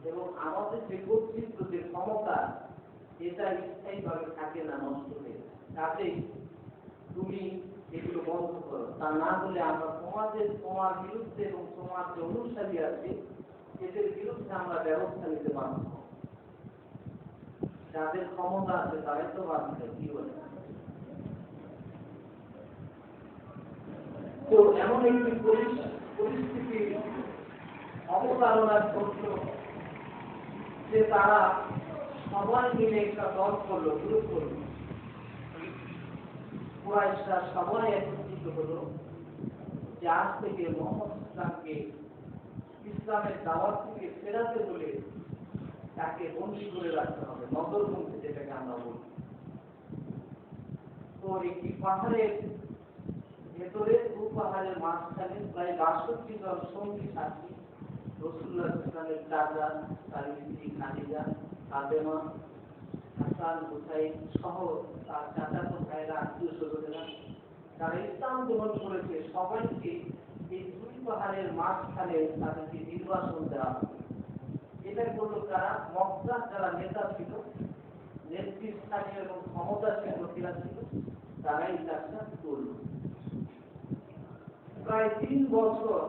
এবং আমাদের যে কর্তৃত্ব যে ক্ষমতা এটা স্থায়ীভাবে থাকে না, নষ্ট হয়ে। কাজেই তুমি এগুলো বন্ধ করো, তা না হলে আমরা তোমার বিরুদ্ধে এবং তোমার যে অনুসারী আছে এদের বিরুদ্ধে আমরা ব্যবস্থা নিতে পারব। যাদের ক্ষমতা আছে তারাই তো বাঁচবে, কি বলে। তো এমন একটি পরিস্থিতি অবতারণা ঘটল যে তারা সবাই মিলে একটা দল করলো, গ্রুপ করলো। কুরাইশরা সবাই একত্রিত হলো যে আজ থেকে মুহাম্মদ ইসলামকে ইসলামের দাওয়াত থেকে ফেরাতে হলে তাকে বন্দী করে রাখতে হবে, নজরবন্দি যেটাকে আমরা বলি। তো একটি পাহাড়ের ভেতরে, পাহাড়ের মাঝখানে প্রায় ৬২ জন সঙ্গী সাথী, রাসূলুল্লাহ ইসলামের চাচা, তার স্ত্রী খাদিজা, ফাতেমা, হাসান, হুসাইন সহ তার চাচাতো ভাইরা, আত্মীয় স্বজনেরা, যারা ইসলাম গ্রহণ করেছে সবাইকে এই ২ পাহাড়ের মাঝখানে তাদেরকে নির্বাসন দেওয়া হবে। এটা করলো তারা মক্কার যারা নেতা ছিল, নেতৃস্থানীয় এবং ক্ষমতাশীল লোকেরা ছিল, তারাই কাজটা করল। প্রায় ৩ বছর,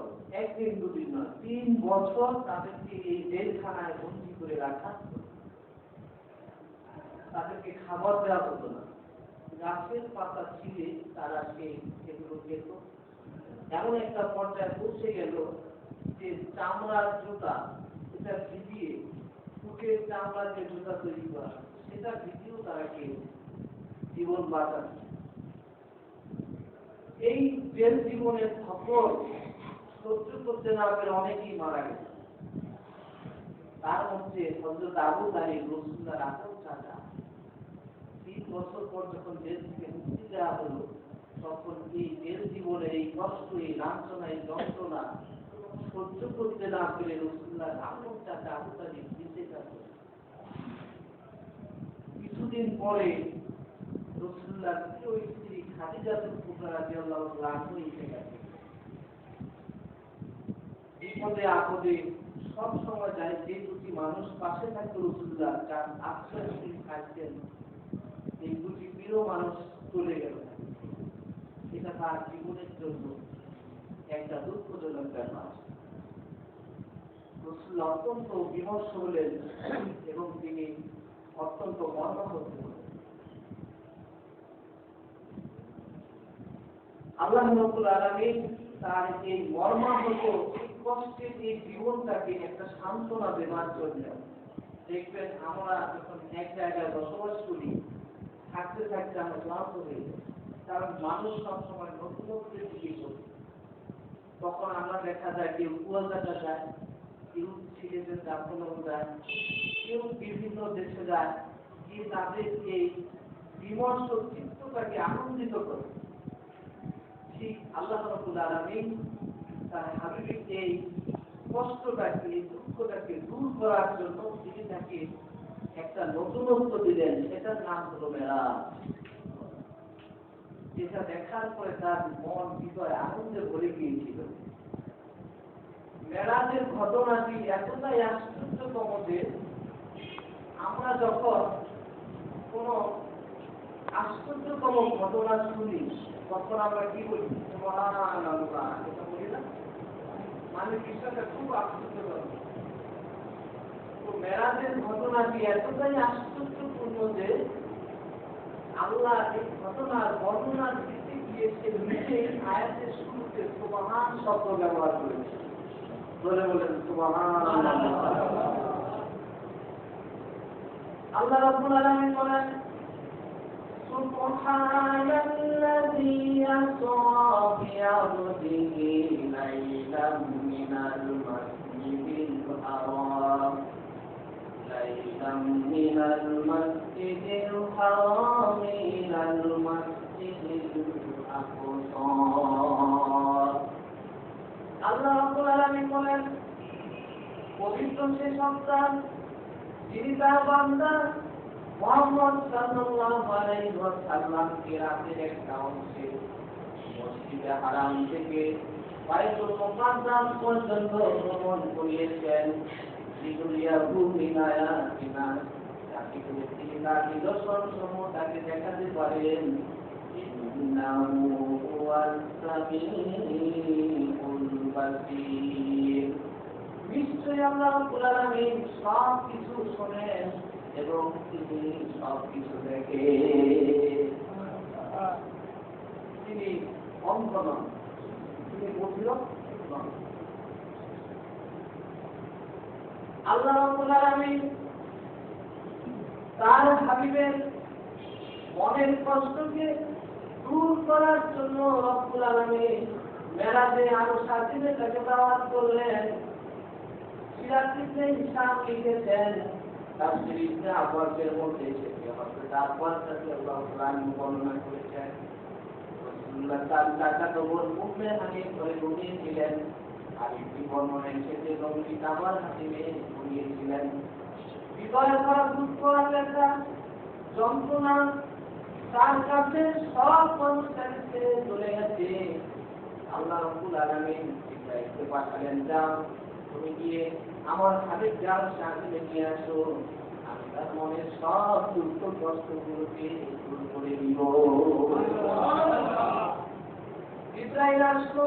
একদিন দুদিন নয়, ৩ বছর তাদেরকে এই জেলখানায় বন্দী করে রাখা হতো। তাদেরকে খাবার দেওয়া হতো না, গাছের পাতা ছিঁড়ে তারা সেগুলো খেত। এমন একটা পর্যায়ে পৌঁছে গেল যে চামড়ার জুতা, এটা ভিজিয়ে, উটের চামড়ার যে জুতা তৈরি করা, সেটা ভিজিয়েও তারা খেয়েছে জীবন বাঁচাচ্ছে। এই জেল জীবনের ধকল সহ্য করতে না পেরে অনেকেই মারা গেছে। তার মধ্যে হযরত আবু তালিব, রাসূলুল্লাহর আপন চাচা, ৩ বছর পর যখন জেল থেকে মুক্তি দেওয়া হলো, তখন এই জেল জীবনের এই কষ্ট, এই লাঞ্ছনা, এই যন্ত্রণা সহ্য করতে না পেরে রাসূলুল্লাহর আপন চাচা আবু তালিব বেঁচে গেছে। কিছুদিন পরে রাসূলুল্লাহর প্রিয় স্ত্রী খাদিজা রাদিয়াল্লাহু তাআলা এসে গেছে। বিপদে আপদে সব সময় যায় যে দুটি মানুষ পাশে থাকতো রাসূলুল্লাহ, যার আশ্রয় তিনি থাকতেন, এই দুটি প্রিয় মানুষ চলে গেল। এটা তার জীবনের জন্য একটা দুঃখজনক ব্যাপার। রাসূলুল্লাহ অত্যন্ত বিমর্ষ হলেন এবং তিনি অত্যন্ত মর্মাহত হলেন। আল্লাহ রাব্বুল আলামিন তার এই মর্মাহত, কষ্টের এই জীবনটাকে একটা সান্ত্বনা দেওয়ার জন্য, দেখবেন আমরা যখন এক জায়গায় বসবাস করি, থাকতে থাকতে আমরা ক্লান্ত হয়ে যাই, কারণ মানুষ সবসময় নতুনত্বের দিকে চলে। তখন আমরা দেখা যায় কেউ কুয়াকাটা যায়, কেউ সিলেটের জাফলং যায়, কেউ বিভিন্ন দেশে যায়, গিয়ে তাদের এই বিমর্ষ চিত্তটাকে আনন্দিত করে। ঠিক আল্লাহ রাব্বুল আলামিন তার হাবিবের এই কষ্টটাকে, এই দুঃখটাকে দূর করার জন্য তিনি তাকে একটা নতুনত্ব দিলেন, সেটার নাম হলো মেরাজ। যেটা দেখার পরে তার মন হৃদয় আনন্দে ভরে গিয়েছিল। মেরাজের ঘটনাটি এতটাই আশ্চর্যতম যে আমরা যখন কোন আশ্চর্যতম ঘটনা শুনি তখন আমরা কি বলি? সুবহানাল্লাহ, এটা বলি না? মানে বিষয়টা খুব আশ্চর্যজনক। তো মেরাজের ঘটনাটি এতটাই আশ্চর্যপূর্ণ যে আল্লাহ এই ঘটনার বর্ণনা দিতে গিয়ে সে নিজে আয়াতের শুরুতে সুবহান শব্দ ব্যবহার করেছে। বলে বলেন সুবহানাল্লাহ। আল্লাহ রাব্বুল আলামিন বলেন, সুবহানাল্লাযী আসরা বিআবদিহি লাইলাম মিনাল মাসজিদিল হারাম মিনাল মাসজিদিল হারাম ইলাল মাসজিদিল আকসা। আল্লাহ রাব্বুল আলামিন বলেন, পবিত্র সে সন্তান যিনি তার বান্দা মুহাম্মদ সাল্লাল্লাহু আলাইহি ওয়াসাল্লামকে রাতের একটা অংশে মসজিদে হারাম থেকে বাইতুল মুকাদ্দাস পর্যন্ত ভ্রমণ করিয়েছেন। লিনুরিয়াহু মিন আয়াতিনা, যাতে করে তিনি তার নিদর্শন সমূহ তাকে দেখাতে পারেন। ইন্নাহু হুয়াস সামিউল বাসীর। নিশ্চয়ই আল্লাহ রাব্বুল আলামিন সব কিছু শোনেন এবং তিনি সব কিছু দেখেন। তিনি অন্ধ নন, তিনি বধির নন। আল্লাহ রাব্বুল আলামিন তার হাবিবের মনের কষ্টকে দূর করার জন্য রব্বুল আলামিন মেরাজে আরো 7 দিনে তাকে দাওয়াত করলেন। সিরাত ইবনে হিশাম লিখেছেন, তাফসীর ইবনে আব্বাসের মধ্যে এসেছে, হযরত আব্বাস রাদিয়াল্লাহু তাআলা বর্ণনা করেছেন, রাসূলুল্লাহ তার বোন উম্মে হানিফ করে ঘুমিয়েছিলেন। আর একটি বর্ণনা এসেছে নবী তাবার হাতিমে ঘুমিয়েছিলেন। হৃদয়ে করা দুঃখ আর ব্যথা যন্ত্রণা তার কাছে সব মানুষকে চলে গেছে। আল্লাহ রাব্বুল আলামিন ইসরাঈলকে পাঠালেন, যাও তুমি গিয়ে আমার হাবিব যার সাথে নিয়ে আসো, আমি তার মনের সব দুঃখ কষ্টগুলোকে দূর করে দিব। ইসরাঈল আসলো,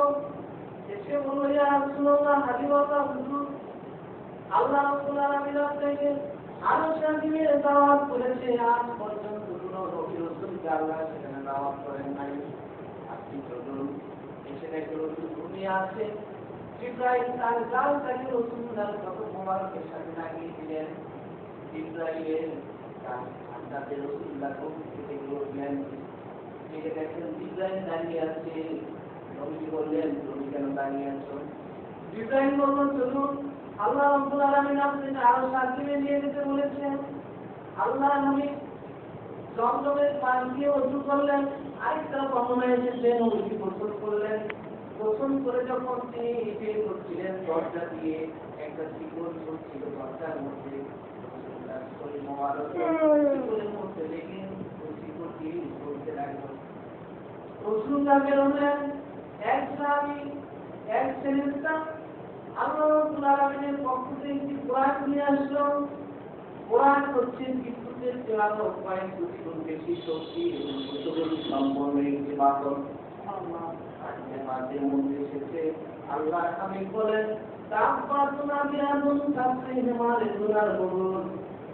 এসে বলল, ইয়া রাসূলুল্লাহ, হাবিবাল্লাহ হুজুর, আল্লাহ রাব্বুল আলামিন আপনাকে আরো শান্তিতে দাওয়াত করেছে, আজ পর্যন্ত কোনো নবী রাসূলকে আল্লাহ সেখানে দাওয়াত করেন নাই। আপনি চলুন, এসে দেখুন দুনিয়া আছে। জিবরাইল তার জালটাকে রাসূলুল্লাহর কত মোবারকের সাথে লাগিয়ে দিলেন। জিবরাইলের তার হাতটাতে রাসূলুল্লাহ কবর থেকে উঠলেন। দেখে দেখেন জিবরাইল দাঁড়িয়ে আছে। নবী বললেন, তুমি কেন দাঁড়িয়ে আছো? জিবরাইল বললেন, চলুন, আল্লাহ রাব্বুল আলামিন আপনাকে আরো 7 দিনে নিয়ে যেতে বলেছেন। আল্লাহ নবী জমজমের পানি দিয়ে ওযু করলেন। আরেকটা বর্ণনায় এসেছে নবী গোসল করলেন। গোসল করে যখন তিনি বের করছিলেন দরজা দিয়ে, একটা শিকল ছিল দরজার মধ্যে, রাসূলুল্লাহ শরীর মোবারক শিকলের মধ্যে লেগে ওই শিকলটি চলতে লাগলো। রাসূলুল্লাহ বেরোলেন, এক সাহাবী, এক ফেরেশতা আল্লাহ রাব্বুল আলামিনের পক্ষ থেকে একটি কোরআন নিয়ে আসলো। কোরআন হচ্ছে বিদ্যুতের তেলাওয়াত কয়েক গুণ বেশি শক্তি এবং কতগুলি সম্পন্ন একটি বাহন। মাঝে মধ্যে এসেছে আল্লাহ হাবিব বলেন, তাফাতুনা বিআনুন তাফসিরে মালে দুনার বলুন।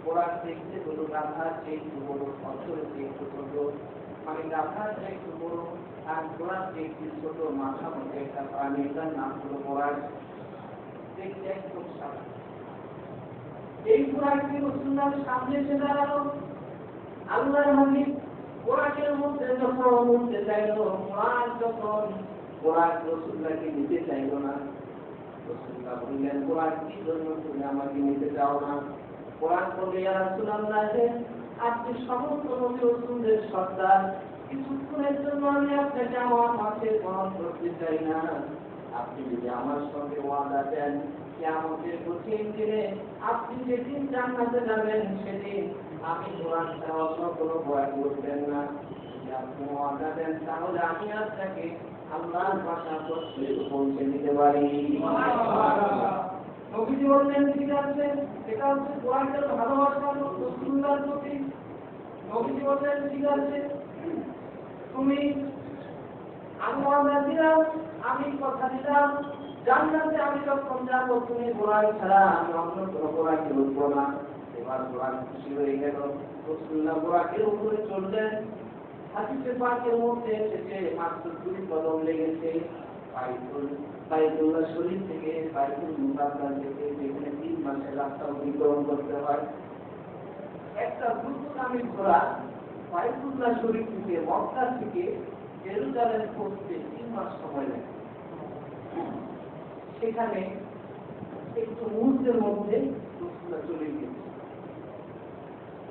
কোরআন দেখতে হলো গাধার চেয়ে একটু বড়, অক্ষরের চেয়ে একটু ছোট, মানে গাধার চেয়ে একটু বড়, আর কোরআন চেয়ে একটু ছোট, মাথা মধ্যে একটা প্রাণী, তার নাম হলো কোরআন। দেখতে একদম সাদা। এই কোরআনকে রাসূলুল্লাহর সামনে এসে দাঁড়ালো। আল্লাহর হাবিব কোরআনের মধ্যে যখন উঠতে চাইলো, কোরআন যখন কোরআন রাসূলুল্লাহকে নিতে চাইলো না, রাসূলুল্লাহ বললেন, কোরআন কি জন্য তুমি আমাকে নিতে চাও না? কোরআন বলে, ইয়া রাসূলুল্লাহ, আপনি সমস্ত নবী রাসূলদের সর্দার, কিছুক্ষণের জন্য আমি আপনাকে আমার মাঝে গ্রহণ করতে চাই না। আপনি যদি আমার সঙ্গে ওয়াদা দেন কিয়ামতের কঠিন দিনে আপনি যেদিন জান্নাতে যাবেন সেদিন আমি কোরআন ছাড়া অন্য কোনো ভয় করবেন না, যদি আপনি ওয়াদা দেন তাহলে আমি আপনাকে আল্লাহর ভাষা পৌঁছে দিতে পারি। নবীজি বললেন, ঠিক আছে, এটা হচ্ছে কোরআনের ভালোবাসা রাসূলুল্লাহর প্রতি। নবীজি বললেন, ঠিক আছে, তুমি আমি ওয়াদা দিলাম, আমি কথা দিলাম, জান্নাতে আমি যখন যাবো তুমি কোরআন ছাড়া আমি অন্য কোনো কোরআনকে উঠবো না। এবার কোরআন খুশি হয়ে গেল, রাসূলুল্লাহ কোরআনের উপরে চললেন। হাদিসে পাকের মধ্যে এসেছে মাত্র 2 কদম লেগেছে বাইতুল্লাহ শরীফ থেকে বাইতুল মুকাদ্দাস থেকে, যেখানে 3 মাসের রাস্তা অতিক্রম করতে হয়। একটা দ্রুতগামী ঘোড়া বাইতুল্লাহ শরীফ থেকে, মক্কা থেকে জেরুজালেম পৌঁছতে 3 মাস সময় লাগে। সেখানে একটু মুহূর্তের মধ্যে রাসূলুল্লাহ চলে গিয়েছে।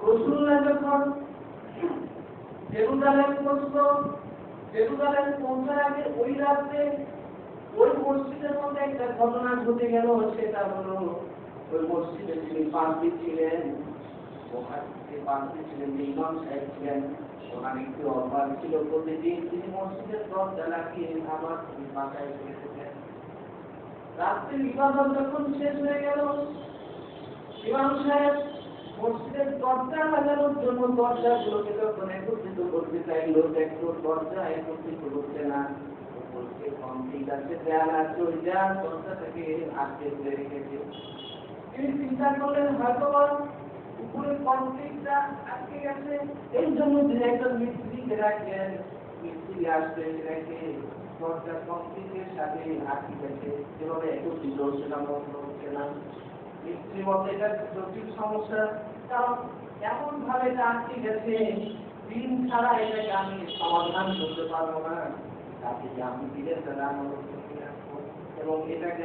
রাসূলুল্লাহ যখন জেরুজালেম পৌঁছলো, জেরুজালেম পৌঁছার আগে ওই রাতে ওই মসজিদের মধ্যে একটা ঘটনা ঘটে গেল। সেটা হলো, ওই মসজিদে যিনি পাদ্রী ছিলেন, ওখানে পাদ্রী ছিলেন, ইমাম সাহেব ছিলেন, ওখানে একটু অভাব ছিল। প্রতিদিন তিনি মসজিদের দরজা লাগিয়ে আবার বাসায় চলে যেতেন। রাত্রির ইবাদত যখন শেষ হয়ে গেল, ইমাম সাহেব মসজিদের দরজা লাগানোর জন্য দরজাগুলোকে যখন একত্রিত করতে চাইল, দেখলো দরজা একত্রিত করছে না, বলছে কমপ্লিট আছে, দেয়াল আছে, ওই দেয়াল দরজাটাকে আটকে ধরে রেখেছে। তিনি চিন্তা করলেন হয়তো উপরে কমপ্লিটটা আটকে গেছে, এই জন্য তিনি একজন মিস্ত্রিকে রাখলেন। মিস্ত্রি আসবে, রেখে দরজা কমপ্লিটের সাথে আটকে গেছে, যেভাবে একত্রিত হচ্ছে না, বন্ধ হচ্ছে না। মিস্ত্রি মতে এটা জটিল সমস্যা, কারণ এমন ভাবে এটা আটকে গেছে, দিন ছাড়া এটাকে আমি সমাধান করতে পারবো না। তাকে যে আমি দিনের দ্বারা এবং এটাকে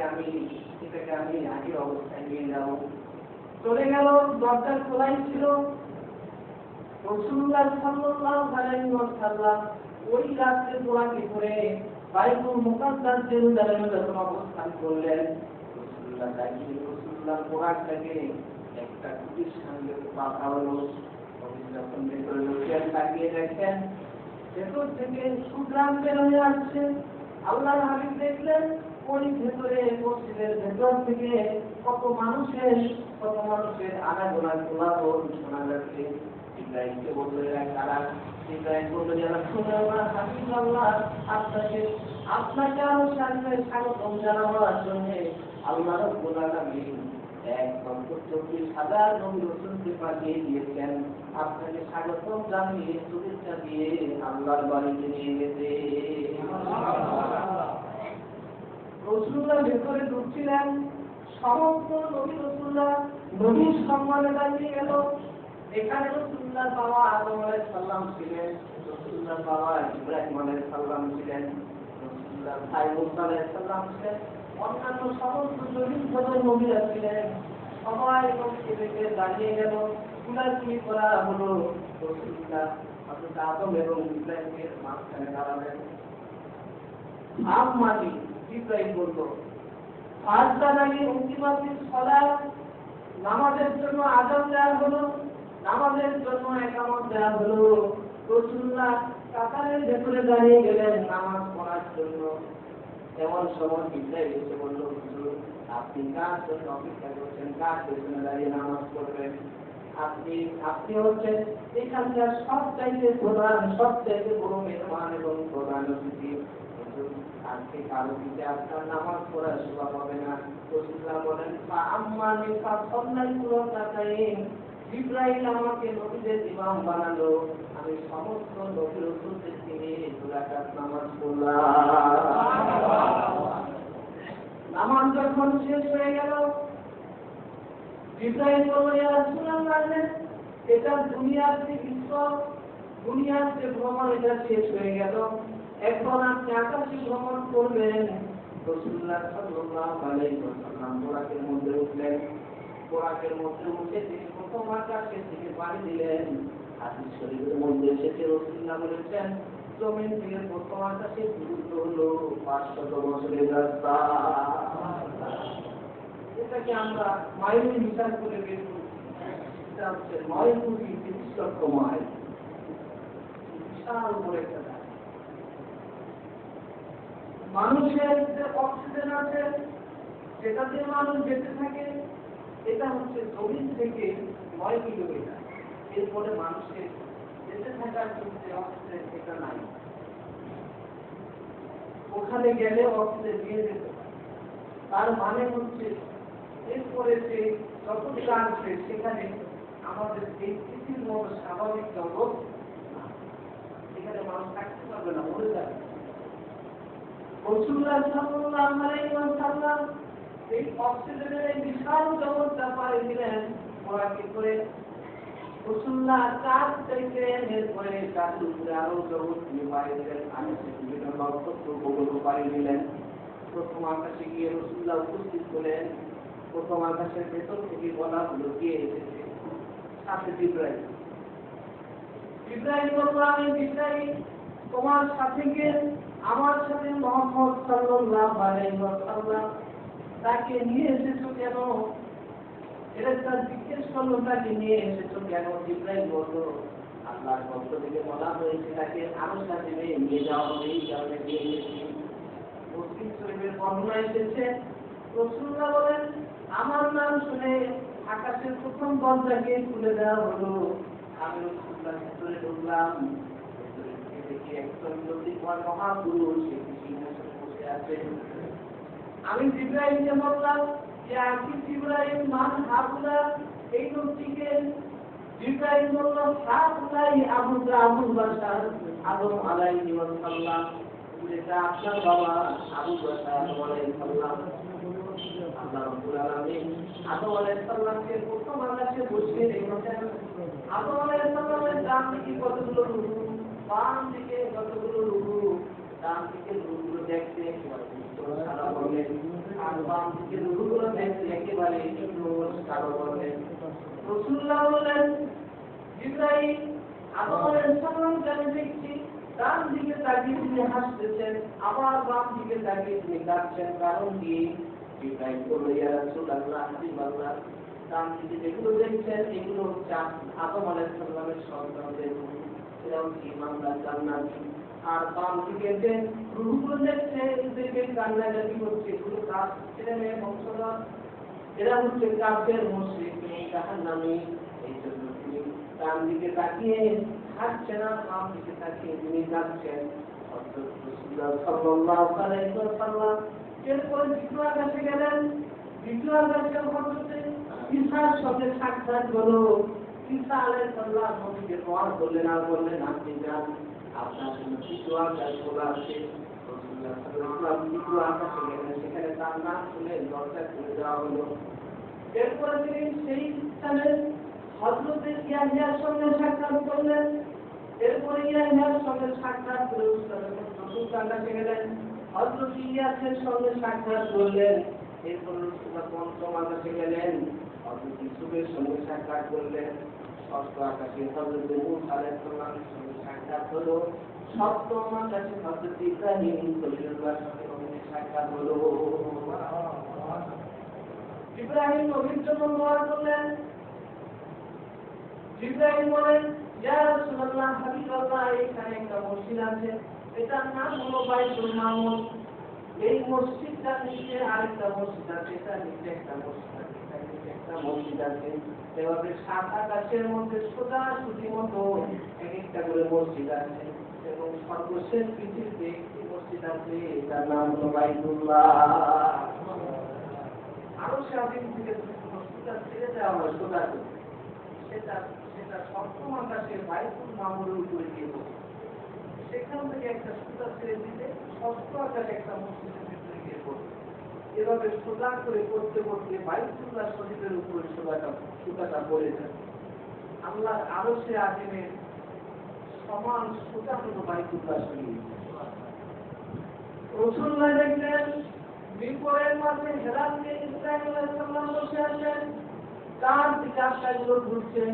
আমি আগের অবস্থায় নিয়ে যাব। চলে গেল, দরজা খোলাই ছিল। রাসূলুল্লাহ সাল্লাল্লাহু আলাইহি ওয়াসাল্লাম ওই রাতে দোয়াকে করে বাইতুল মুকাদ্দাস জেরুজালেমে যখন অবস্থান করলেন, রাসূলুল্লাহ কোরআনটাকে একটা কুটির সঙ্গে বাঁধা হলো। যখন ভেতরে লোকের তাকিয়ে দেখেন, ভেতর থেকে সুগ্রাম বের হয়ে আসছে। আল্লাহর হাবিব দেখলেন ওই ভেতরে মসজিদের ভেতর থেকে কত মানুষের আনাগোনা কোলাহল শোনা যাচ্ছে। ইব্রাহিমকে বলল, এরা কারা? ইব্রাহিম বলল, যারা শুনে আমার হাবিব আল্লাহ আপনাকে আরো স্বাগতম জানাবার জন্য আল্লাহ রাব্বুল আলামিন 1,40,000 নবী রাসূলকে পাঠিয়ে দিয়েছেন আপনাকে স্বাগতম জানিয়ে শুভেচ্ছা দিয়ে আল্লাহর বাড়িতে নিয়ে গেছে। রাসূলুল্লাহ ভেতরে ঢুকছিলেন, সমস্ত নবী রাসূলরা নবীর সম্মানে দাঁড়িয়ে গেল। এখানে রাসূলুল্লাহ বাবা আদম আলাইহিস সালাম ছিলেন, রাসূলুল্লাহ বাবা ইব্রাহিম আলাইহিস সালাম ছিলেন, রাসূলুল্লাহ ভাই মুসা আলাইহিস সালাম ছিলেন, অন্যান্য সমস্ত নবীরা ছিলেন। সবাই নবীকে দেখে দাঁড়িয়ে গেল, কুলাকুলি করা হলো। রাসূলুল্লাহ হযরত আদম এবং ইব্রাহিমের মাঝখানে দাঁড়ালেন। আম্মানি ইব্রাহিম বলল, ফাজদানি উম্মাতিস সালাত, নামাজের জন্য আযান দেওয়া হলো, নামাজের জন্য ইকামত দেওয়া হলো। রাসূলুল্লাহ কাতারের ভেতরে দাঁড়িয়ে গেলেন নামাজ পড়ার জন্য। এমন সময় ইব্রাহিম এসে বলল, হুজুর আপনি কার জন্য অপেক্ষা করছেন? কার পেছনে দাঁড়িয়ে নামাজ পড়বেন? আপনি হচ্ছেন এখানকার সবচাইতে প্রধান, সবচাইতে বড় মেহমান এবং প্রধান অতিথি। আজকে কারো দিকে আপনার নামাজ পড়ার শোভা পাবে না। রাসূলুল্লাহ বলেন, আম্মানি ফাসাল্লাতু রাকাতাইন, ইব্রাহিম আমাকে নবীদের ইমাম বানালো, আমি সমস্ত নবী রাসূলদের থেকে 2 রাকাত নামাজ পড়লাম। নামাজ যখন শেষ হয়ে গেল, ইব্রাহিম বলল, ইয়া রাসূলুল্লাহ, এটা দুনিয়ার যে ঈশ্বর, দুনিয়ার যে ভ্রমণ এটা শেষ হয়ে গেল, এখন আপনি আকাশে ভ্রমণ করবেন। রাসূলুল্লাহ সাল্লাল্লাহু আলাইহি ওয়াসাল্লাম বোরাকের মধ্যে উঠলেন। বোরাকের মধ্যে উঠে তিনি প্রথম আকাশের দিকে পাড়ি দিলেন। হাদিস শরীফের মধ্যে এসেছে, রাসূলুল্লাহ বলেছেন, জমিন থেকে প্রথম আকাশের দূরত্ব হলো 500 বছরের রাস্তা। এটাকে আমরা মাইলের হিসাব করে বের করি, এটা হচ্ছে 9,30,00,000 মাইল, বিশাল বড় একটা। মানুষের যে অক্সিজেন আছে সেটা দিয়ে মানুষ বেঁচে থাকে, এটা হচ্ছে জমিন থেকে 9 কিলোমিটার। এরপরে মানুষের বেঁচে থাকার জন্য অক্সিজেন এটা নাই, ওখানে গেলে অক্সিজেন নিয়ে যেতে পারে। তার মানে হচ্ছে এরপরে যে যতটুকু আসবে সেখানে আমাদের এই পৃথিবীর মতো স্বাভাবিক জগৎ, এখানে মানুষ থাকতে পারবে না, মরে যাবে। রাসূলুল্লাহ সাল্লাল্লাহু আলাইহি ওয়াসাল্লাম এই অক্সিজেনের এই বিশাল জগৎটা পাড়ি দিলেন বোরাকে করে। রাসূলুল্লাহ চাঁদ থেকে এরপরে চাঁদের উপরে আরো জগৎ নিয়ে পাড়ি দিলেন, বিভিন্ন নক্ষত্র উপগ্রহ পাড়ি দিলেন। প্রথম আকাশে গিয়ে রাসূলুল্লাহ উপস্থিত হলেন। প্রথম আকাশের ভেতর থেকে বলা হলো, কে এসেছে? সাথে ইব্রাহিম। ইব্রাহিম বলল, আমি ইব্রাহিম, তোমার সাথে কে? আমার সাথে মুহাম্মদ সাল্লাল্লাহু আলাইহি ওয়াসাল্লাম। তাকে নিয়ে এসেছো কেন? এটা তার জিজ্ঞেস করলো, তাকে নিয়ে এসেছো কেন? ইব্রাহিম বলল, আল্লাহর পক্ষ থেকে বলা হয়েছে তাকে আরো সাথে নিয়ে যাওয়া হবে, এই কারণে নিয়ে এসেছি। মুসলিম শরীফের বর্ণনা এসেছে, রাসূলুল্লাহ বলেন, আমার নাম শুনে আকাশের প্রথম দরজাকে খুলে দেওয়া হলো। আমি রাসূলুল্লাহ ভিতরে ঢুকলাম। ভিতরে ঢুকে দেখি একজন জ্যোতির্ময় মহাপুরুষ সিংহাসনে বসে আছেন। আমি জিবরাইলকে বললাম যে আপনি জিবরাইল মান হাবুলা এই লোকটিকে। জিবরাইল বলল হাবুলাই আবুল বাশার আদম আলাইহি ওয়াসাল্লাম। এটা আপনার বাবা আবু বাশার আলাইহিস সালাম। আল্লাহ রাব্বুল আলামিন আদম আলাইহিস সালামকে প্রথম আকাশে বসিয়ে রেখেছেন। আদম আলাইহিস সালামের ডান দিকে কতগুলো রূহ, বাম দিকে কতগুলো রূহ। ডান দিকে রূহগুলো দেখতে সাদা বর্ণের, আর বাম দিকে রূহগুলো দেখতে একেবারে কালো বর্ণের। রাসূলুল্লাহ বললেন জিবরাইল আদম আলাইহিস সালামকে আমি দেখছি ডান দিকে তাকিয়ে তিনি হাসতেছেন, আবার বাম দিকে তাকিয়ে তিনি কাঁদছেন। কারণ কি? জিবরাইল বলল ইয়া রাসূলুল্লাহ হাবিবাল্লাহ, ডান দিকে যেগুলো দেখছেন এগুলো হচ্ছে আদম আলাইহিস সালামের সন্তানদের রূহ, এরা হচ্ছে ইমানদার জান্নাতি। আর বাম দিকে যে রূহগুলো দেখছে এদেরকে কান্নাকাটি করছে, এগুলো কাজ ছেলে মেয়ে বংশধর, এরা হচ্ছে কাফের মুশরিক জাহান্নামী। এই জন্য তিনি ডান দিকে তাকিয়ে হাসছেন আর বাম দিকে তাকিয়ে তিনি কাঁদছেন। হযরত রাসূলুল্লাহ সাল্লাল্লাহু আলাইহি ওয়াসাল্লাম এরপরে দ্বিতীয় আকাশে গেলেন। দ্বিতীয় আকাশে হযরত ঈসার সাথে সাক্ষাৎ হলো। ঈসা আলাইহিস সালাম নবীকে দোয়া করলেন আর বললেন আপনি যান, আপনার জন্য দ্বিতীয় আকাশ খোলা আছে। রাসূলুল্লাহ সাল্লাল্লাহু আলাইহি ওয়াসাল্লাম দ্বিতীয় আকাশে গেলেন, সেখানে তার নাম শুনে দরজা খুলে দেওয়া হলো। এরপরে তিনি সেই স্থানে হযরত ইয়াহইয়ার সঙ্গে সাক্ষাৎ করলেন। এরপরে ইয়াহইয়ার সঙ্গে সাক্ষাৎ করে চতুর্থ আকাশে গেলেন, হযরত ইলিয়াসের সঙ্গে সাক্ষাৎ করলেন। এরপরে রাসূলুল্লাহ পঞ্চম আকাশে গেলেন, হযরত ইউসুফের সঙ্গে সাক্ষাৎ করলেন। ষষ্ঠ আকাশে হযরত মূসা আলাইহিস সালামের সঙ্গে সাক্ষাৎ হলো। সপ্তম আকাশে হযরত ইব্রাহিম খলিলুল্লাহর সঙ্গে সাক্ষাৎ হলো। ইব্রাহিম নবীর জন্য দোয়া করলেন। ইব্রাহিম বলেন ইয়া রাসূলুল্লাহ হাবিবাল্লাহ, এখানে একটা মসজিদ আছে, এটার নাম হলো বাইতুল মামুর। এই মসজিদটার নিচে আরেকটা মসজিদ আছে, এটার নিচে একটা মসজিদ আছে, এটার নিচে একটা মসজিদ আছে। এভাবে সাত আকাশের মধ্যে সোজাসুজি মতো এক একটা করে মসজিদ আছে। এবং সর্বশেষ পৃথিবীতে একটি মসজিদ আছে, এটার নাম হলো বাইতুল্লাহ। আরো স্বাধীন থেকে মসজিদটা ছেড়ে দেওয়া হয় সোজাসুজি, সেটা সপ্তম আকাশে বাইতুল মামুরের উপরে গিয়ে বসে। সেখান থেকে একটা সুতা ছেড়ে দিলে ষষ্ঠ আকাশে একটা মসজিদের ভিতরে গিয়ে পড়বে। এভাবে সোজা করে করতে করতে বাইতুল্লাহ শরীফের উপরে সুতাটা পড়ে যায়। আল্লাহর আরশে আজিমের সমান সুতা হলো বাইতুল্লাহ শরীফ। রাসূলুল্লাহ দেখলেন বিপরের মাঝে হেরাতে ইসরাঈল আলাইহিস সালাম বসে আছেন, তার দিকে আত্মাগুলো ঘুরছে।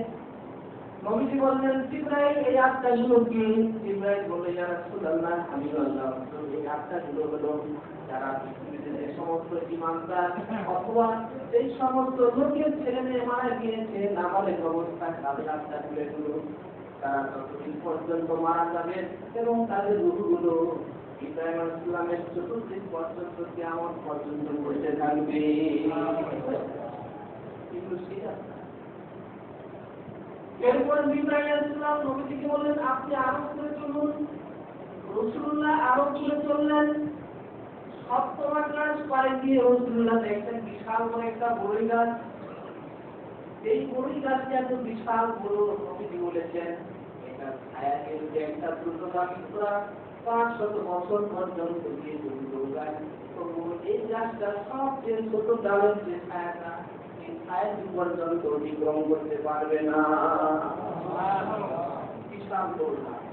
নবীজি বললেন জিবরাইল এই আত্মাগুলো কি? জিবরাইল বললেন ইয়া রাসূলুল্লাহ হাবিবাল্লাহ, এই আত্মাগুলো হলো যারা পৃথিবীতে যে সমস্ত ঈমানদার অথবা এই সমস্ত লোকের ছেলে মেয়ে মারা গিয়েছে নাবালেগ অবস্থায়, তাদের আত্মাগুলো তারা ততদিন পর্যন্ত মারা যাবে এবং তাদের রূহগুলো ইব্রাহিম আলাইহিস সালামের চতুর্দিক পর্যন্ত কিয়ামত পর্যন্ত বসে থাকবে। এরপর জিবরাইল আলাইহিস সালাম নবীজিকে বললেন আপনি আরো করে চলুন। রাসূলুল্লাহ আরো করে চললেন। সপ্তম আকাশ পাড়ি দিয়ে রাসূলুল্লাহ দেখলেন বিশাল বড় একটা বড়ই গাছ। এই বড়ই গাছটি এত বিশাল বড়, নবীজি বলেছেন এটা ছায়াকে যদি একটা দ্রুতগামী ঘোড়া 500 বছর পর্যন্ত গিয়ে দৌড়ায়, তবু এই গাছটা সবচেয়ে ছোট ডালের যে ছায়াটা, এই ছায়া পর্যন্ত অতিক্রম করতে পারবে না। বিশাল বড় গাছ।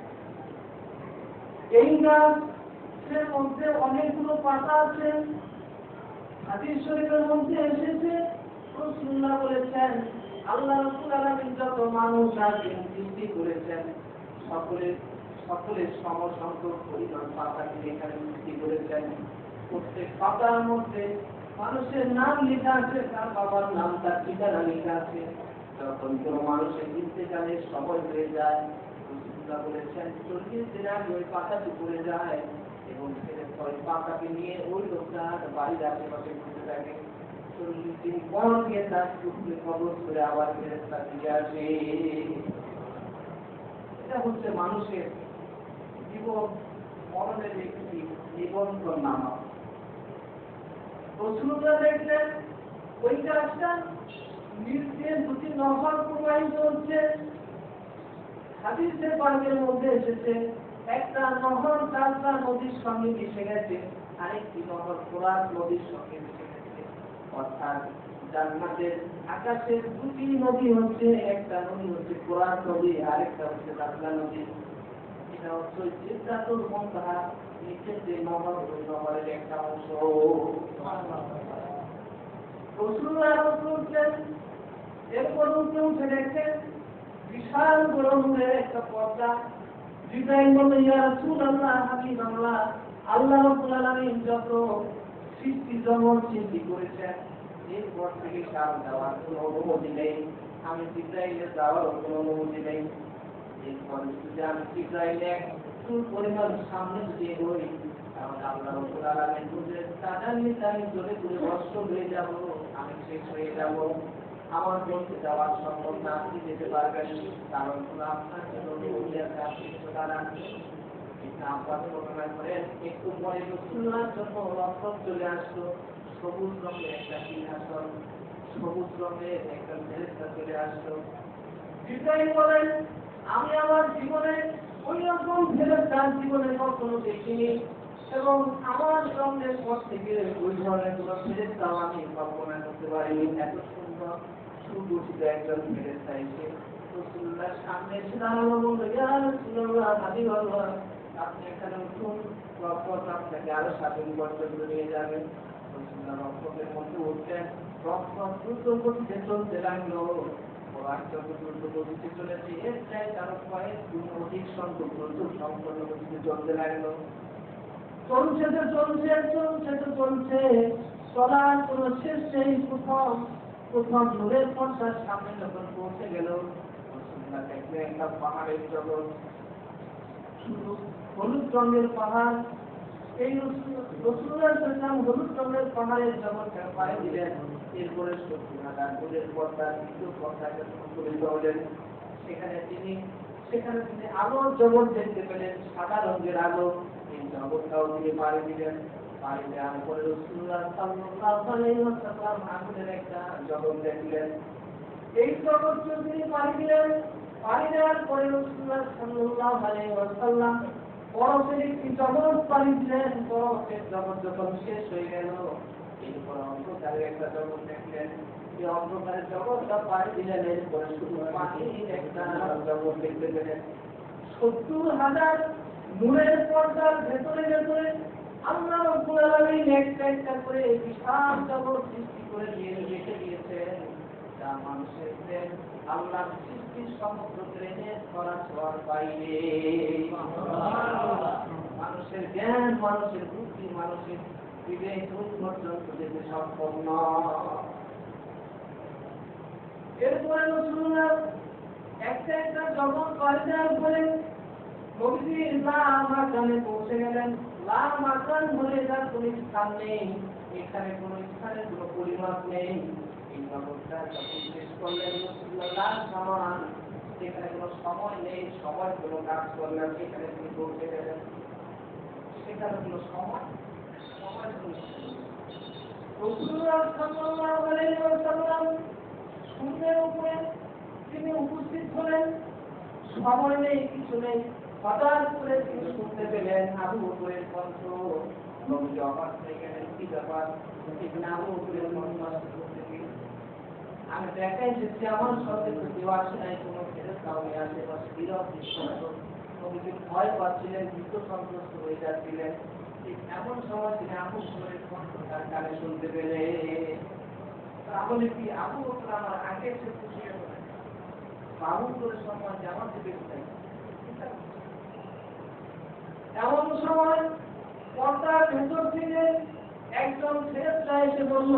এই গাছের মধ্যে অনেকগুলো পাতা আছে। হাদিস শরীফের মধ্যে এসেছে রাসূলুল্লাহ বলেছেন আল্লাহ রাব্বুল আলামিন যত মানুষ আর জিন সৃষ্টি করেছেন সকলের সমসংখ্যক পরিমাণ পাতা তিনি এখানে সৃষ্টি করেছেন। প্রত্যেক পাতার মধ্যে মানুষের নাম লেখা আছে, তার বাবার নাম, তার ঠিকানা লেখা আছে। যখন কোনো মানুষের ইন্তেকালের সময় হয়ে যায়, রাসূলুল্লাহ বলেছেন 40 দিন আগে ওই পাতাটি পড়ে যায় এবং ওই পাতাকে নিয়ে ওই লোকটা বাড়ির আশেপাশে ঘুরতে থাকে। 40 দিন পর গিয়ে তার টুকরে কবর করে আবার ফেরেশতা দিয়ে আসে। এটা হচ্ছে মানুষের জীবন মরণের একটি নিবন্ধন নামা। রাসূলুল্লাহ দেখলেন ওই কাজটা নিচে দুটি নহর প্রবাহিত হচ্ছে। হাদিসে পাকের মধ্যে এসেছে একটা নহর কালকা নদীর সঙ্গে মিশে গেছে, আরেকটি নহর ফোরাত নদীর সঙ্গে মিশে গেছে। অর্থাৎ জান্নাতের আকাশের দুটি নদী হচ্ছে, একটা নদী হচ্ছে ফোরাত নদী, আরেকটা হচ্ছে কালকা নদী। এটা হচ্ছে সিদরাতুল মুনতাহা, নিচের যে নহর ওই নহরের একটা অংশ। রাসূলুল্লাহ বলছেন এরপর উঠে দেখেন বিশাল গরমের একটা পর্দা। জিবরাইল বলল, ইয়া রাসূলুল্লাহ, হাবিবাল্লাহ, আল্লাহ রাব্বুল আলামিন যত সৃষ্টি জগৎ সৃষ্টি করেছেন এরপর থেকে কাল দেওয়ার কোনো অনুমতি নেই। আমি জিবরাইলের যাওয়ার কোনো অনুমতি নেই। এরপর যদি আমি জিবরাইলে একটু পরিমাণ সামনে যদি হই তাহলে আল্লাহ রাব্বুল আলামিন বুঝেন তাদের নিতে আমি জোরে করে নষ্ট হয়ে যাব, আমি শেষ হয়ে যাব। আমার বলতে যাওয়ার সম্ভব না, আপনি যেতে পারবেন, কারণ আপনার জন্য আপনি দাঁড়ান। একটু পরে রাসূলুল্লাহর জন্য রক্ত চলে আসলো, সবুজ রঙের একটা সিংহাসন, সবুজ রঙের একটা ফেরেশতা চলে আসলো। জিবরাইল বলেন, আমি আমার জীবনে ওই রকম ফেরেশতা জীবনে কখনো দেখিনি এবং আমার জন্মের পর থেকে ওই ধরনের কোন ফেরেশতাও আমি কল্পনা করতে পারিনি। এত সুন্দর সুগঠিত একজন ফেরেশতা এসে রাসূলুল্লাহর সামনে এসে দাঁড়ালো, বলল, ইয়া রাসূলুল্লাহ, হাবিবাল্লাহ, আপনি এখানে উঠুন, রক্ত আপনাকে আরো 7 দিন পর্যন্ত নিয়ে যাবেন। রাসূলুল্লাহ রক্তের মধ্যে উঠলেন, রক্ত দ্রুত গতিতে চলতে লাগলো। যত দ্রুত গতিতে চলেছে এর চাই তারও কয়েক গুণ অধিক সংখ্যক দ্রুত সম্পন্ন গতিতে চলতে লাগলো। চলছে তো চলছে, চলছে তো চলছে, চলার কোনো শেষ নেই। প্রথম নূরের পর্দার সামনে যখন পৌঁছে গেল, রাসূলুল্লাহ দেখলেন একটা পাহাড়ের জগৎ, শুধু হলুদ রঙের পাহাড়। এই রাসূলুল্লাহ হলুদ রঙের পাহাড়ের জগৎটা পাড়ি দিলেন। এরপরে 70,000 নূরের পর্দা, দ্বিতীয় পর্দায় যখন উপনীত হলেন, সেখানে তিনি আলোর জগৎ দেখতে পেলেন, সাদা রঙের আলো। এই জগৎটাও তিনি পাড়ি দিলেন। পাড়ি দেওয়ার পরে রাসূলুল্লাহ সাল্লাল্লাহু আলাইহি ওয়াসাল্লাম আগুনের একটা জগৎ দেখলেন। এই জগৎটা তিনি পাড়ি দিলেন। পাড়ি দেওয়ার পরে রাসূলুল্লাহ সাল্লাল্লাহু আলাইহি ওয়াসাল্লাম বরফের একটি জগৎ পাড়ি দিলেন। বরফের জগৎ যখন শেষ হয়ে গেল, এরপর অন্ধকারের একটা জগৎ দেখলেন। এই অন্ধকারের জগৎটা পাড়ি দিলেন। এরপরে শুধু পানির একটা জগৎ দেখতে পেলেন। 70,000 নূরের পর্দার ভেতরে ভেতরে আল্লাহ রাব্বুল আলামিন একটা একটা করে বিশাল জগৎ সৃষ্টি করে রেখে দিয়েছেন, যা মানুষের প্রেম আল্লাহর সৃষ্টির সমগ্র প্রেমের ছড়াছড়ার বাইরে। মানুষের জ্ঞান, মানুষের বুদ্ধি, মানুষের বিবেক পর্যন্ত যেতে সম্ভব নয়। এরপরে রাসূলুল্লাহ একটা একটা জগৎ পাড়ি দেওয়ার পরে নবীজি লা মাকানে পৌঁছে গেলেন। লা মাকান বলে যার কোনো স্থান নেই, এখানে কোনো স্থানের কোনো পরিমাপ নেই। এই জগৎটা যখন শেষ করলেন রাসূলুল্লাহ লা সামান, সেখানে কোনো সময় নেই, সময় কোনো কাজ করলেন, সেখানে তিনি পৌঁছে গেলেন। সেখানে কোনো সময় রাসূলুল্লাহ সাল্লাল্লাহু আলাইহি ওয়াসাল্লাম শূন্যের উপরে তিনি উপস্থিত হলেন। সময় নেই, কিছু নেই। হঠাৎ করে তিনি শুনতে পেলেন আবু বকরের কণ্ঠ। নবী অবাক হয়ে গেলেন, কি ব্যাপার? ঠিক না, আবু বকরের কণ্ঠ শুনতে পেলেন। আমি দেখাই যে আমার সাথে তো কেউ আসে নাই, কোনো ফেরেশতাও নেই আশেপাশে, বিরল দৃশ্য। নবীজি ভয় পাচ্ছিলেন, ভীত সন্ত্রস্ত হয়ে যাচ্ছিলেন। ঠিক এমন সময় তিনি আবু বকরের কণ্ঠ তার কানে শুনতে পেলেন। তাহলে কি আবু বকর আমার আগে এসে খুশি হলেন? আবু বকরের সম্মান জামাত দিতে চাই। এমন সময় পর্দার ভেতর থেকে একজন ফেরেশতা এসে বলল,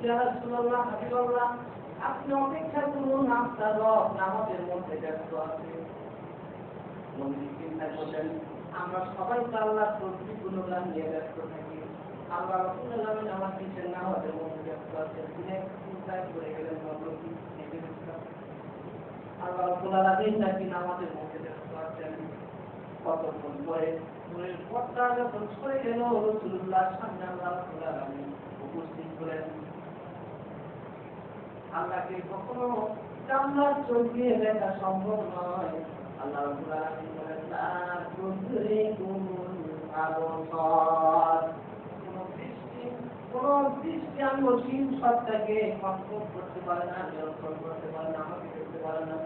ইয়া রাসূলুল্লাহ, হাবিবাল্লাহ, আপনি অপেক্ষা করুন, আপনার রব নামাজের মধ্যে ব্যস্ত আছে। নবী চিন্তা করলেন, আমরা সবাই তো আল্লাহর তসবিহ গুণগান নিয়ে ব্যস্ত থাকি, আল্লাহ রাব্বুল আলামিন আমার কিসের নামাজের মধ্যে ব্যস্ত পাচ্ছেন তিনি চিন্তায় পড়ে গেলেন নবী আল্লাহ রাব্বুল আলামিন নাকি নামাজের মধ্যে ব্যস্ত আছেন কতক্ষণ পরে নূরের পর্দা যখন সরে গেল রাসূলুল্লাহ সামনে আল্লাহ রাব্বুল আলামিন উপস্থিত হলেন আল্লাহকে কখনো জান্নাত চোখ দিয়ে দেখা সম্ভব নয় আল্লাহ রাব্বুল আলামিন বলেন লা তুদরিকুল আবসার কোন দৃষ্টি আমি অসীম সত্তাকে কন্ট্রোল করতে পারে না নিয়ন্ত্রণ করতে পারে না আমাকে দেখতে পারে না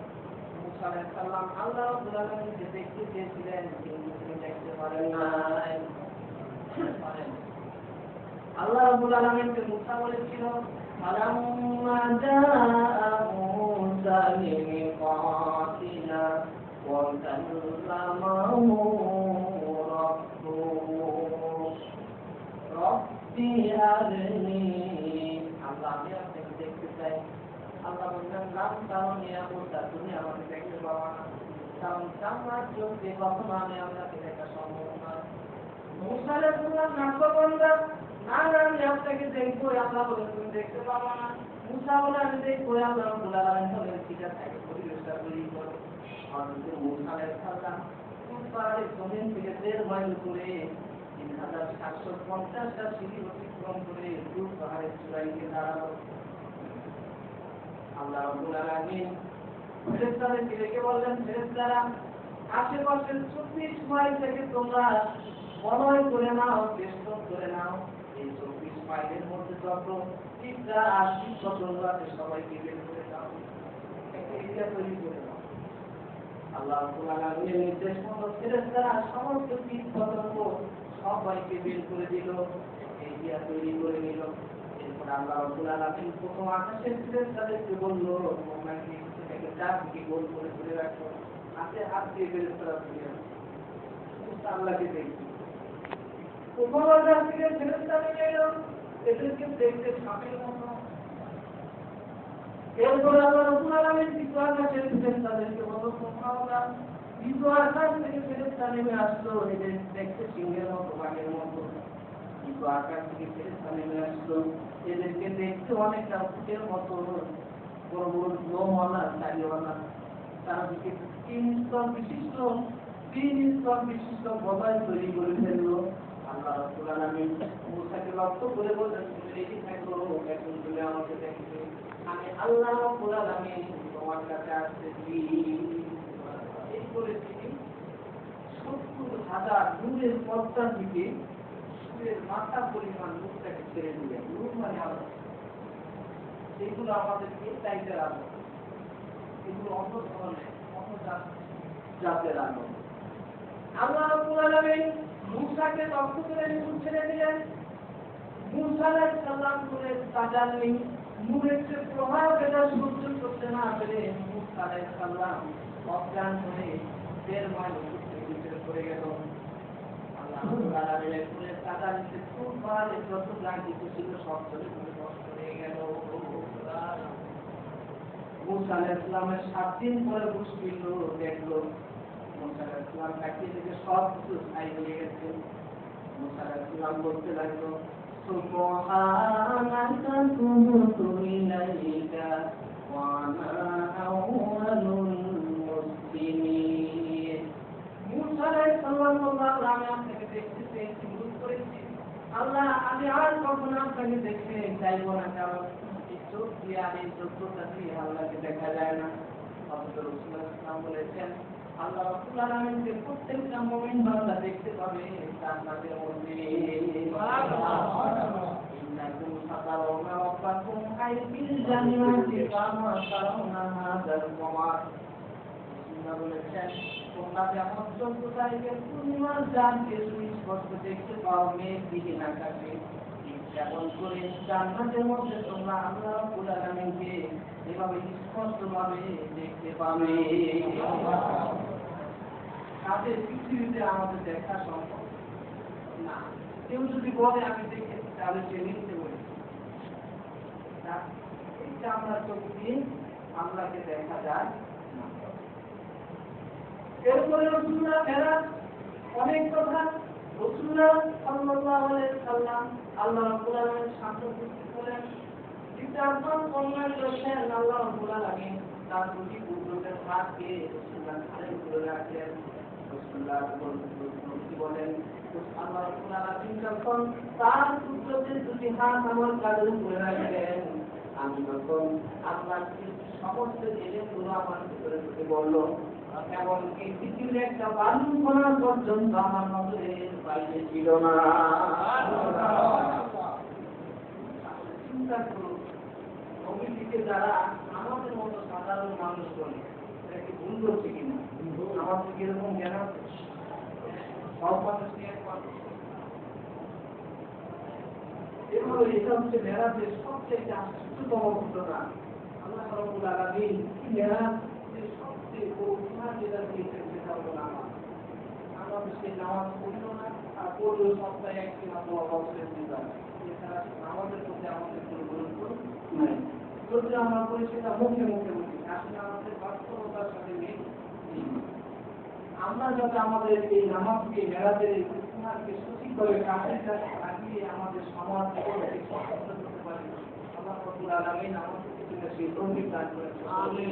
মুসা আলাইহিস সালাম আল্লাহ রাব্বুল আলামিনকে দেখতে চেয়েছিলেন কিন্তু তিনি দেখতে পারেন না আল্লাহ রাব্বুল আলামিনকে মুসা বলেছিল ফালাম্মা জাআ মুসা লিমিকাতিনা ওয়া কাল্লামাহু রব্বি আরনি আল্লাহ আমি আপনাকে দেখতে চাই আল্লাহ বললেন নাম কারণে মুসা তুমি আমাকে দেখতে পাবা না কারণ জান্নাত চোখ দিয়ে কখনো আমি আপনাকে দেখা সম্ভব না মুসা আলাইহিস সালাম নাফরমানরা না আমি আপনাকে দেখবো আল্লাহ বলে তুমি দেখতে পাবা না মুসা বলে আমি দেখবো আল্লাহ রাব্বুল আলামিন বলেন ঠিক আছে পরিবেশটা তৈরি করো হযরত মুসা আলাইহিস সালাম পাহাড়ে জমিন থেকে 1.5 মাইল দূরে 3750টা সিঁড়ি অতিক্রম করে দূর পাহাড়ের চূড়ায় গিয়ে দাঁড়ালো আল্লাহ রাব্বুল আলামিন ফেরেশতাদেরকে ডেকে বললেন ফেরেশতারা আশেপাশের 24 মাইল থেকে তোমরা বলয় করে নাও বেষ্টন করে নাও এই 24 মাইলের মধ্যে যত পিঁপড়া আর কীটপতঙ্গ আছে সবাইকে বের করে দাও একটা এরিয়া তৈরি করে দাও আল্লাহ রাব্বুল আলামিনের নির্দেশ মতো ফেরেশতারা সমস্ত কীটপতঙ্গ সবাইকে বের করে দিল এরিয়া তৈরি করে নিল এরপর আল্লাহ রাব্বুল আলামিন প্রথম আকাশের ফেরেশতাদেরকে বলল তোমরা কি এটাকে চারদিকে গোল করে ধরে রাখো হাতে হাত দিয়ে ফেরেশতারা ধরে আল্লাহকে দেখি উপর আকাশ থেকে ফেরেশতারা এলো এদেরকে দেখতে সাপের মতো এরপর আল্লাহ রাব্বুল আলামিন দ্বিতীয় আকাশের ফেরেশতাদেরকে বলল তোমরা দ্বিতীয় আকাশ থেকে ফেরেশতা নেমে আসলো এদের দেখতে সিংহের মতো বাঘের মতো দ্বিতীয় আকাশ থেকে ফেরেশতা নেমে আসলো এদেরকে দেখতে অনেকটা উটের মতো বড় বড় লোমওয়ালা দাড়িওয়ালা তারা দিকে 3 স্তর বিশিষ্ট বলয় তৈরি করে ফেললো আল্লাহ রাব্বুল আলামিন মুসাকে লক্ষ্য করে বললেন তুমি রেডি থাকো এখন তুমি আমাকে দেখবে আমি আল্লাহ রাব্বুল আলামিন তোমার কাছে আসতেছি এই করে তিনি 70,000 নূরের পর্দা থেকে সূর্যের মাথা পরিমাণ নূরটাকে ছেড়ে দিলেন নূর মানে আলো এইগুলো আমাদেরকে টাইপের আলো এগুলো অন্য ধরনের অন্য জাতের আলো আল্লাহ রাব্বুল আলামিন মুসাকে লক্ষ্য করে নূর ছেড়ে দিলেন মুসা আলাইহিস সালাম নূরের তাজাল্লি নূরের যে প্রভাব এটা সহ্য করতে না পেরে মুসা আলাইহিস সালাম অজ্ঞান হয়ে 1.5 মাইল ভিতরে পড়ে গেল আল্লাহ রাব্বুল আলামিনের নূরের তাজাল্লিতে খুব ভালো যত লাগিত ছিল সব চলে নষ্ট হয়ে গেল মুসা আলাইহিস সালামের 7 দিন পরে মুশকিল দেখলো মুসা আলাইহিস সালাম তাকিয়ে দেখে সব কিছু ছাই হয়ে গেছে মুসা আলাইহিস সালাম বলতে লাগলো সুবহানাকা তুবতু ইলাইকা ওয়া আনা আউয়ালুল মুসলিমিন মুসা আলাইহিস সালাম বললেন আমি আপনাকে দেখতে চেয়েছি ভুল করেছি আল্লাহ আমি আর কখনো আপনাকে দেখতে চাইবো না কারণ এই চোখ দিয়ে আর এই যোগ্যতা দিয়ে আল্লাহকে দেখা যায় না অথচ রাসূলুল্লাহ সাল্লাল্লাহু আলাইহি ওয়াসাল্লাম বলেছেন আল্লাহ রাব্বুল আলামিনকে প্রত্যেকটা মুমিন বান্দা দেখতে পাবে জান্নাতের মধ্যে সুবহানাল্লাহ ইন্নাকুম সাতারাউনা রাব্বাকুম আইফিল জান্নাতি কামা তারাউনা হাযাল কমার আল্লাহ বলেছেন তোমরা যেমন 14 তারিখের পূর্ণিমার চাঁদকে সুস্পষ্ট দেখতে পাও মেঘবিহীন আকাশে যেমন করে জান্নাতের মধ্যে তোমরা আল্লাহ রাব্বুল আলামিনকে এভাবে স্পষ্টভাবে দেখতে পাবে তাদের পৃথিবীতে আমাদের দেখা সম্ভব না কেউ যদি বলে আমি দেখেছি তাহলে সে মিথ্যে বলেছে এইটা আমরা চোখ দিয়ে আল্লাহকে দেখা যায় এরপরে রাসূলুল্লাহ ফেরাত অনেক কথা রাসূলুল্লাহ সাল্লাল্লাহু আলাইহি ওয়াসাল্লাম আল্লাহ রাব্বুল আলামিন শান্ত করলেন বিতর্পণ কল্যাণ করেছেন আল্লাহ রাব্বুল আলামিন তার দুটি পুত্রদের হাতকে রাসূলুল্লাহ ঘাড়ের উপরে রাখলেন। রাসূলুল্লাহ বলেন আল্লাহ রাব্বুল আলামিন যখন তার পুত্রদের দুটি হাত আমার ঘাড়ের উপরে রাখলেন, আমি তখন আল্লাহর সমস্ত জিনিসগুলো আমার ভিতরে ঢুকে বলল, এমনকি পৃথিবীর একটা বালু কণা পর্যন্ত আমার নজরের বাইরে ছিল না। চিন্তা করুন, নবীজিকে যারা আমাদের মতো সাধারণ মানুষ বলে, এটা কি ভুল করছে কিনা? আমাদের কিরকম জ্ঞান আছে? সব মানুষ নিয়ে এক মানুষ। এভাবে এটা হচ্ছে মেরাজের সবচেয়ে আশ্চর্যতম ঘটনা। আল্লাহ রাব্বুল আলামিন কি মেরাজের সবচেয়ে বড় উপহার যেটা দিয়েছেন সেটা হলো নামাজ। আমরা সেই নামাজ পড়লো না, আর পড়লেও সপ্তাহে একদিন অথবা বছরের দুইবার। এছাড়া নামাজের প্রতি আমাদের কোনো গুরুত্ব নাই। যদি আমরা করি সেটা মুখে মুখে বলি, আসলে আমাদের বাস্তবতার সাথে নেই। আমরা যাতে আমাদের এই নামাজকে মেরাজের এই উপহারকে সঠিকভাবে কাজের কাছে লাগিয়ে আমাদের সমাজকে সচেতন করতে পারি, আল্লাহ রাব্বুল আলামিন আমাদের সেই তৌফিক দান করেন। আমিন।